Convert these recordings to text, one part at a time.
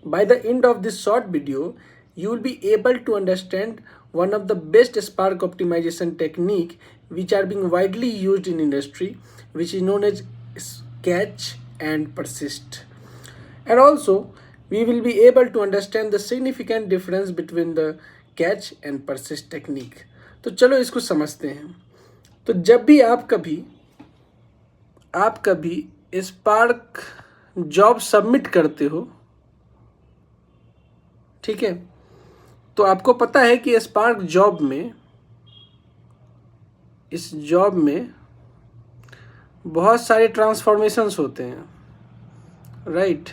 By the end of this short video, you will be able to understand one of the best Spark optimization technique which are being widely used in industry, which is known as catch and persist. And also, we will be able to understand the significant difference between the catch and persist technique. तो चलो इसको समझते हैं. तो जब भी आप कभी स्पार्क जॉब सबमिट करते हो, ठीक है, तो आपको पता है कि स्पार्क इस जॉब में बहुत सारे ट्रांसफॉर्मेशंस होते हैं, राइट.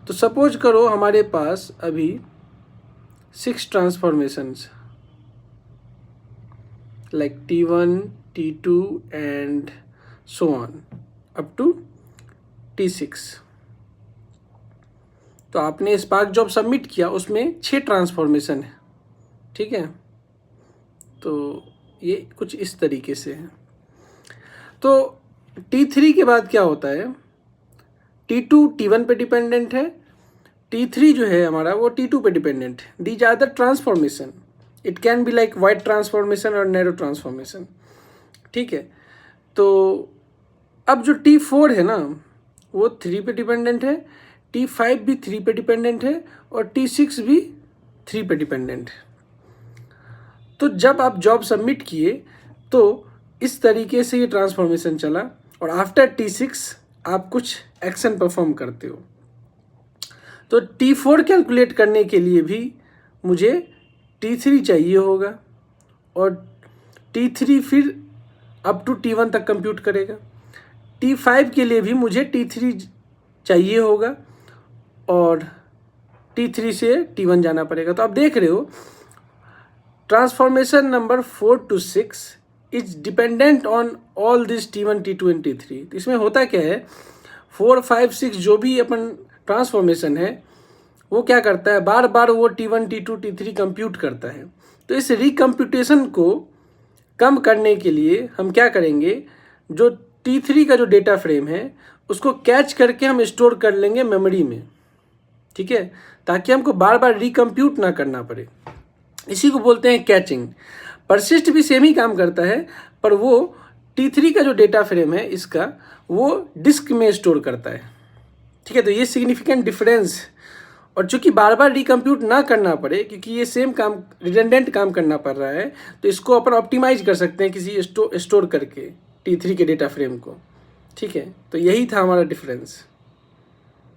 तो सपोज करो हमारे पास अभी 6 transformations like T1, T2 and so on up to T6. तो आपने स्पार्क जॉब सबमिट किया, उसमें 6 ट्रांसफॉर्मेशन है, ठीक है. तो ये कुछ इस तरीके से है. तो T3 के बाद क्या होता है, T2 T1 पे डिपेंडेंट है, T3 जो है हमारा वो T2 पे डिपेंडेंट है. These are the transformation. It can be like wide transformation और नैरो ट्रांसफॉर्मेशन, ठीक है. तो अब जो T4 है ना वो 3 पे डिपेंडेंट है, T5 भी 3 पे डिपेंडेंट है और T6 भी 3 पे डिपेंडेंट है. तो जब आप जॉब सबमिट किए तो इस तरीके से ये ट्रांसफॉर्मेशन चला और आफ्टर T6 आप कुछ एक्शन परफॉर्म करते हो. तो T4 कैलकुलेट करने के लिए भी मुझे T3 चाहिए होगा और T3 फिर अप टू T1 तक कंप्यूट करेगा. T5 के लिए भी मुझे T3 चाहिए होगा और T3 से T1 जाना पड़ेगा. तो आप देख रहे हो transformation number 4 to 6 is dependent on all this T1, T2 and T3. तो इसमें होता क्या है, 4, 5, 6 जो भी अपन ट्रांसफॉर्मेशन है वो क्या करता है, बार बार वो T1, T2, T3 कंप्यूट करता है. तो इस रिकम्प्यूटेशन को कम करने के लिए हम क्या करेंगे, जो T3 का जो डेटा फ्रेम है उसको कैच करके हम स्टोर कर लेंगे मेमोरी में, ठीक है, ताकि हमको बार बार रिकम्प्यूट ना करना पड़े. इसी को बोलते हैं कैचिंग. परसिस्ट भी सेम ही काम करता है, पर वो T3 का जो डेटा फ्रेम है इसका वो डिस्क में स्टोर करता है, ठीक है. तो ये सिग्निफिकेंट डिफरेंस. और चूंकि बार बार रिकम्प्यूट ना करना पड़े, क्योंकि ये सेम काम रिडंडेंट काम करना पड़ रहा है, तो इसको अपन ऑप्टिमाइज कर सकते हैं किसी स्टोर करके T3 के डेटा फ्रेम को, ठीक है. तो यही था हमारा डिफरेंस.